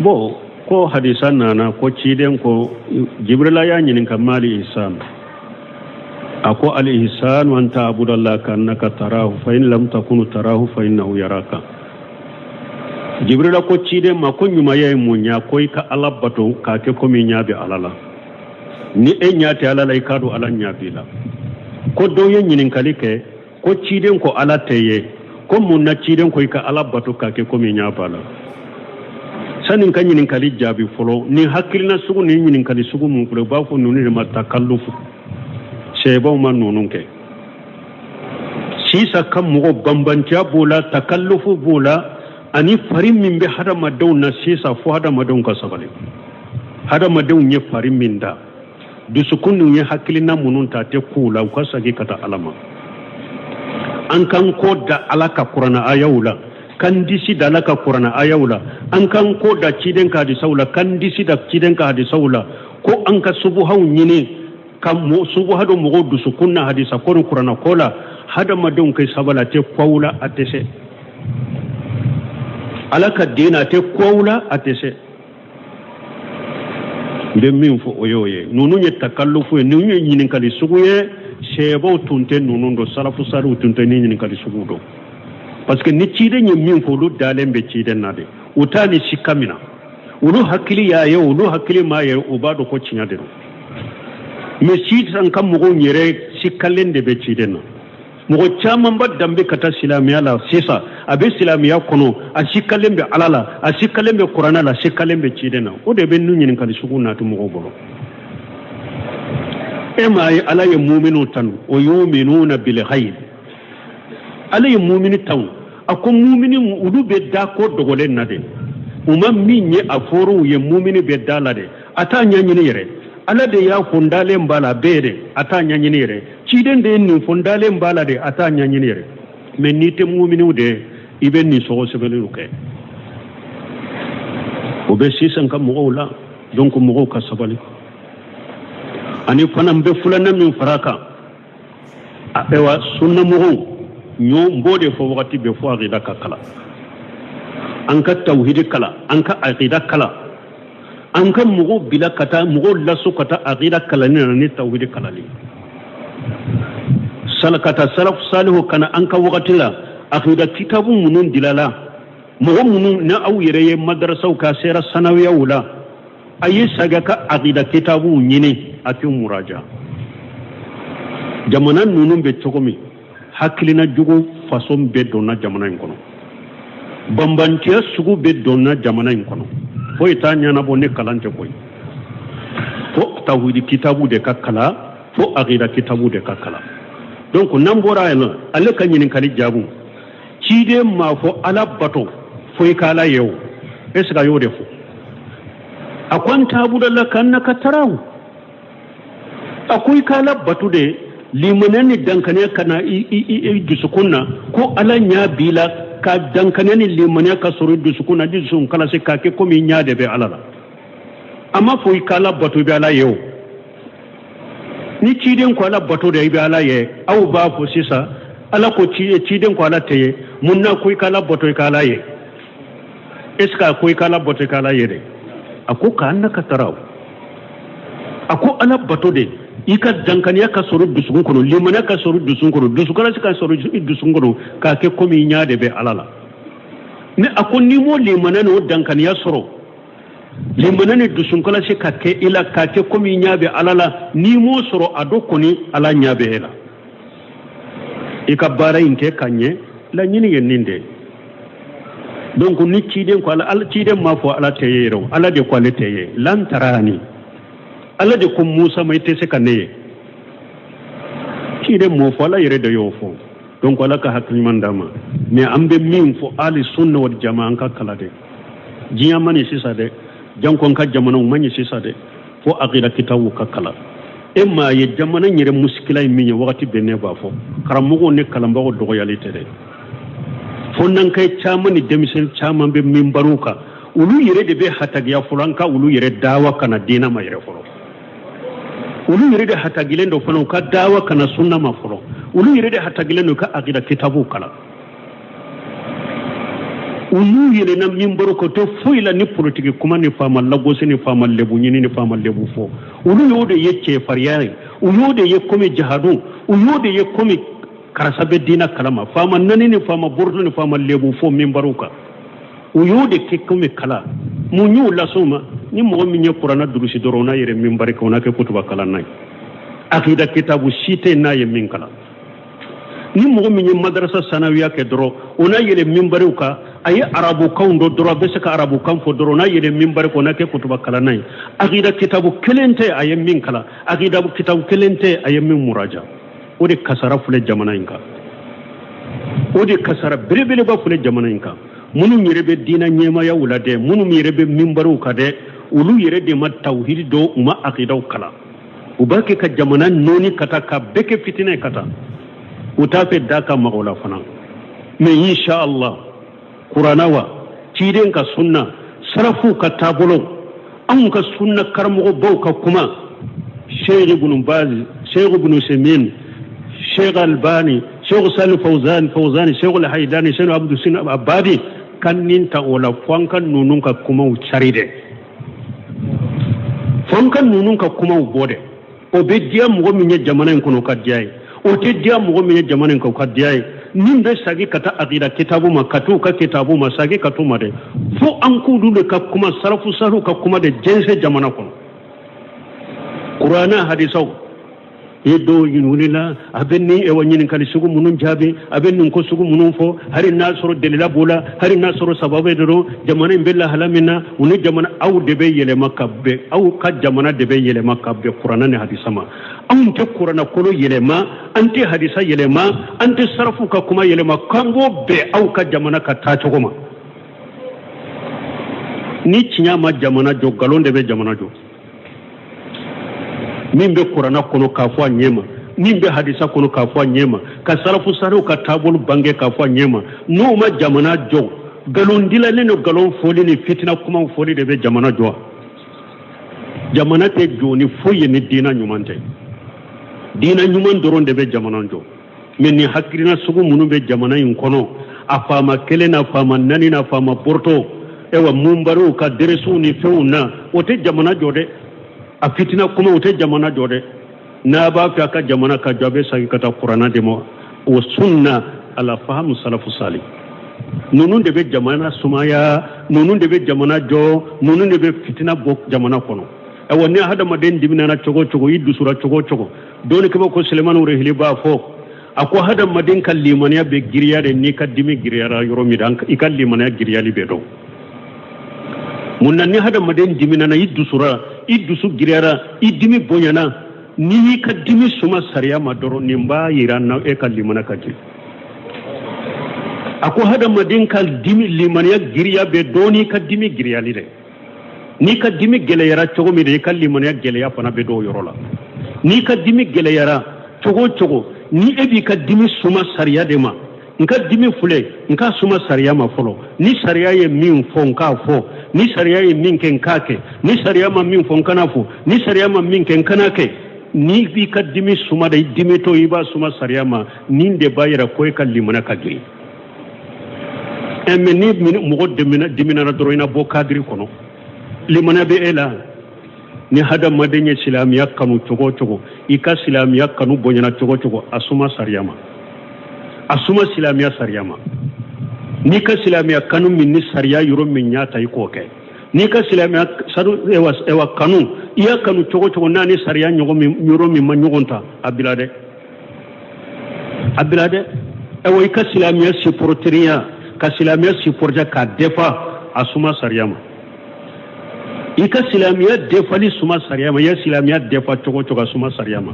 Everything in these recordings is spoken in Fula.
bo ko hadisan nana ko ciden ko jibrila ya nyinin kamali ihsan ako al ihsan wa anta abudallah kannaka tarahu fa in lam takunu tarahu fa innahu yaraka jibrila ko ciden ma ko nyuma yayi munya ko ka alabato ka ke ko mi nyabe alala ni e nyaate alala e kadu ala nyabila ko do yen nyinin kalike ko ciden ko ala teye ko munna ciden ko ka alabato ka ke ko mi nyabala sanin kan nyinin kali jabi folo ni hakilna sugu ni nyinin kali sugu mun ko ba ko nuni ma takallufu sebo man nunun ke sisa kam mo bambantiya bola takallufu bola ani farin min be hada madaw na sisa fo hada madaw ka sabale hada madaw nye farin min da du sukunu nye hakilina munun ta te kula ko sagi kata alama an kan ko da alaka qur'ana ayawla kan disi da alaka qur'ana ayawla an kan ko da ciden ka di saula kan disi da ciden ka di saula ko an ka subuhaw nyine kam mo subuhado mo du sukunna hadisa ko qur'ana kola hada madaw kai sabala te kwawla atese alaka dina te kwawla atese de min fo oyoye nunu nye takallufu nunu nye nyinin kali suguye sebo tunte nunu do salafu saru tunte ni nyinin kali sugudo parce que ni cide nye min fo lu dalembe cide nade utani shikamina ulu hakili ya ye ulu hakili ma ye ubado ko cinyadero me cide san kam mo nyere shikalende be cide na mo chama mbad dambe kata silamiya la sisa abe silamiya kono a shikalembe alala a shikalembe qur'ana la shikalembe cidena o de ben nyin kan suguna to mo bolo e mai ala ya mu'minu tan o yu'minuna bil ghaib ala ya mu'minu tan akon mu'minin udu be da ko dogolen nade umam minye aforo ye mu'minu be dalade ata nyanyini yere ala de ya fundale mbala bere ata nyanyini yere ciden de ni fundale mbala de ata nyanyini yere men ni te mu'minu de iben ni so sebelu ke o be sisan kam mo la donc mo ka sabali ani fanam be fulana min faraka abewa sunna mo nyo mbode fo wakati be fo aqida kala an ka tauhid kala an ka aqida kala an kan mo bila kata mo la su kata aqida kala ni tauhid kala li salakata salaf salihu kana an ka wakati la aqida kitabu munun dilala mo munun na awire madrasa ka sera sanawiya wala ayi saga ka aqida kitabu nyine atin muraja jamana nunun be tokomi hakilina jugo façon be donna jamana en kono bambantiya sugu be donna jamana en kono fo ita nyana bonne kalante koy fo tawhid kitabu de kakala fo aqida kitabu de kakala donc nambora ela alle kanyini kali jabu cide ma fo ala bato fo kala yew esga yo defo akwanta budalla kannaka tarahu akwai kala bato de limanani dankane kana i dusukunna ko ala nya bila ka dankane ni limane ka suru dusukunna dusun kala se ka ke komi nya de be alala amma fo kala bato be ala yew ni ciden ko ala bato de be ala ye au ba fo sisa ala ko ciden ko ala teye munna ko kala bato kala ye eska ko kala bato kala ye de ako ka annaka taraw ako ala bato de ika dankaniya ka soro dusugun kono limana ka soro dusugun kono dusukala ka soro dusugun kono ka ke komi nyaade be alala ne ako ni mo limana no dankaniya soro limana ne dusukala ka ke ila ka ke komi nyaabe alala ni mo soro ado koni ala nyaabe hela ika bara inte kanye la nyini yeninde donc ni ciden ko ala ciden ma fo ala teyero ala de ko ala teye lan tarani ala de ko musa mai tese kanne ciden mo fo ala yere de yo fo donc ala ka hakli mandama mais ambe min fo ali sunna wal jamaa ka kala de jiya mani sisa de jankon ka jamana mani sisa de fo aqida kitabu ka kala emma ye jamana nyere muskila mi wakati benne ba fo karamugo ne kalamba go dogo yalite de fonnan kai chamani demisen chaman be min baruka ulu yere de be hatagiya fulanka ulu yere dawa kana dina ma yere folo ulu yere de hatagilendo fono ka dawa kana sunna ma folo ulu yere de hatagilendo ka aqida kitabu kala ulu yele na mimbaro ko to foila ni politique kuma ni fama lagos ni fama lebu nyini ni fama lebu fo ulu yode yecce fariyare uyode ye komi jihadu uyode ye komi karasabe dina kalama fama nani ni fama bordo ni fama lebu fo mimbaro ka uyode ke komi kala munyu lasuma ni mo mi nye qur'ana durusi dorona yere mimbari ko na ke kutuba kala nay akida kitabu shite na ye min kala ni mo mi nye madrasa sanawiya ke doro ona yele mimbari ka ayi arabu kaundo doro be se ka arabu kan fo doro na yele mimbari ko na ke kutuba kala nay akida kitabu kelente aye min kala akida kitabu kelente aye min muraja ode kasara fule jamana inka ode kasara belebele ba fule jamana inka munu mirebe dina nyema ya wulade munu mirebe mimbaru kade ulu yere de ma tawhid do ma aqidaw kala ubake ka jamana noni kata ka beke fitina kata utafe daka magola fana me insha Allah qur'ana wa tiden ka sunna sarafu ka tabolo an ka sunna karmo bauka kuma sheikh ibn baz sheikh ibn semin sheikh albani sheikh salih fawzan sheikh al-haidani sheikh abdul sin abadi kanninta wala fonkan nunun ka kuma ucaride fonkan nunun ka kuma ubode o be dia mo mi nya jamana en kono kadiyai o te dia mo mi nya jamana en ko kadiyai nin be sagi kata aqida kitabu makatu ka kitabu masagi katu made fo an kudu de ka kuma sarafu saru ka kuma de jense jamana kono qur'ana hadisau yedo yinulila abenni e wanyini kali sugu munun jabe abenni ko sugu munun fo hari nasoro delila bola hari nasoro sababe do jamana bella halamina uni jamana aw debe yele makabbe aw ka jamana debe yele makabbe qur'ana ne hadisama am te qur'ana kolo yele ma anti hadisa yele ma anti sarfu ka kuma yele ma kango be aw ka jamana ka ta chogoma ni cinya ma jamana jo galonde be jamana jo min be qur'ana kono ka fo nyema min be hadisa kono ka fo nyema ka salafu saru ka tabul bange ka fo nyema no ma jamana jo galon dila ne no galon foli ni fitina kuma foli de be jamana jo jamana te joni foye ni dina nyumante dina nyuman doron de be jamana jo men ni hakrina sugu munu be jamana in kono afama kelena afama nani na afama porto ewa mumbaru ka deresu ni feuna wote jamana jode a fitina kuma wote jamana jode na ba fi aka jamana ka jabe sagi kata qur'ana demo wa sunna ala fahmu salafu salih nunun de be jamana sumaya nunun de be jamana jo nunun de be fitina bok jamana kono e wonni hada maden dimina na chogo yiddu sura chogo doni kaba ko suleiman urehli ba fo ako hada maden kallimaniya be giriya de ni kadimi giriya yoro mi dan ikallimaniya giriya li be do munna ni hada maden dimina na yiddu su girera idimi bonyana ni ka dimi suma sariya madoro nimba yiranna e kallimana kaji ako hada maden kal dimi limaniya giriya be doni ka dimi giriya lide ni ka dimi gele yara chogo mi de kallimaniya gele ya fana be do yorola ni ka dimi gele yara chogo ni ebi ka dimi suma sariya de ma nka dimi fule nka suma sariya ma folo ni sariya ye min fo nka fo ni sariya ye min ken kake ni sariya ma min fo nkana fo ni sariya ma min ken kanake ni bi ka dimi suma da dimi to iba suma sariya ma nin de bayira ko e kallimana kagiri emme ni mo dimina na doroina bo kadri kono limana be ela ni hada madenye silamiya kanu chogo ika silamiya kanu bonyana chogo asuma sariyama asuma silamiya sariyama ni ka silamiya kanu minni sariya yoro min nyata iko ke ni ka silamiya sadu ewa kanu iya kanu chogo nani sariya nyogo mi yoro min ma nyogonta abilade ewa ika silamiya supporteriya ka silamiya supporja ka defa asuma sariyama ika silamiya defali suma sariyama ya silamiya defa chogo suma sariyama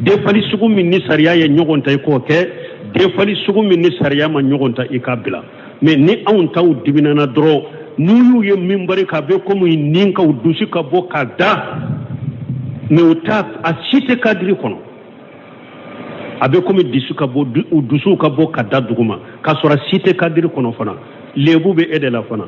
defali sugu minni sariya ya nyogonta iko ke defali sugu minni sariyama nyogonta ikabila mais ni awun taw dibinana dro nuyu ye mimbari ka be ko muy ninka udusi ka bo ka da mais uta a cité kadri kono abe ko mi disu ka bo udusu ka bo ka da duguma ka sora cité kadri kono fana lebu be edela fana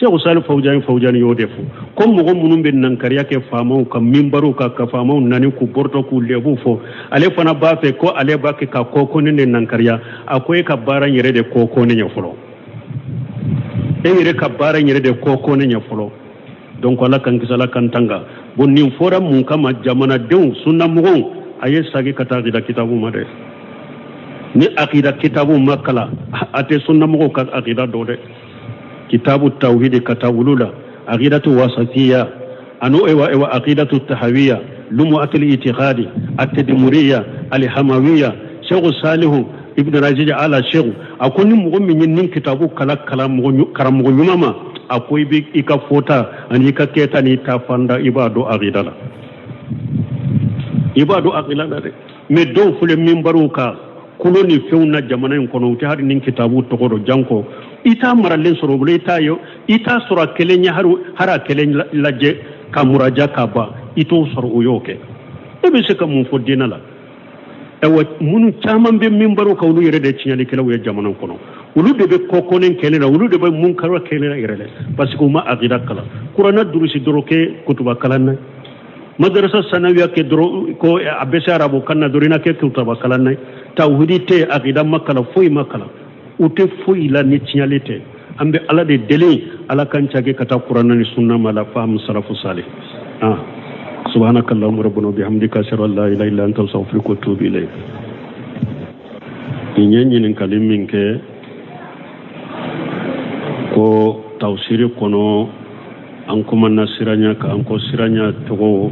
Cheikh Salih Fawzan yo defu comme mo munum be nan kariya ke famo ka mimbaru ka famo nani ku porto ku lebu fo ale fana ba fe ko ale ba ke ka koko ne nan kariya akoy ka baran yere de koko ne nyofolo yere ka baara yere de ko ne nya folo donc ala kan kisala kan tanga bon nin fora mun kama jamana denw sunna mugon aye sagi kata aqida kitabu made ni aqida kitabu makala ate sunna mugo ka aqida do de kitabu tauhid katabulula aqidatu wasatiyya anu ewa aqidatu tahawiyya lumu akil itiqadi at-tadmuriyya al-hamawiyya shaykh salih ibn rajid ala shaykh akoni mugo min nin kitabu kala karam mugo nyuma akwai bi ika fota ani ka keta ni ta fanda ibadu aqidala ibadu aqidala de me do fule min baruka kulo ni fewna jamana en kono ti har nin kitabu to godo janko ita maralen soro bule ita yo ita sura kelenya hara kelenya laje kamuraja kaba ito soro uyoke ebe se kam fo dinala ewa munu chaman be min baruka ulu yere de cinyali kelaw ya jamana kono ulu de be kokonen kelena ulu de be munkar kelena irele parce que ma aqida kala qur'ana durusi doroke kutuba kalanna madrasa sanawiya ke doro ko abesa arabo kanna dorina ke kutuba kalanna tawhidi te aqida makala foy makala ute foy la nitialite ambe ala de dele ala kan ciage kata qur'ana ni sunna mala faham salafu salih subhanakallahumma rabbana bihamdika ashhadu an la ilaha illa anta astaghfiruka wa atubu ilayk nyen kalimin ke ko tawsiri kono an kuma nasiranya ka an ko siranya togo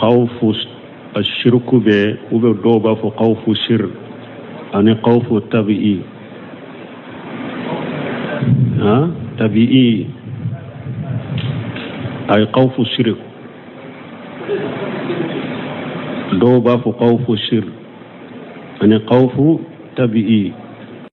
khawfu ashirku be ube doba fo khawfu shir ani khawfu tabi'i tabi'i ay khawfu shirk doba fo khawfu shir ani khawfu tabi'i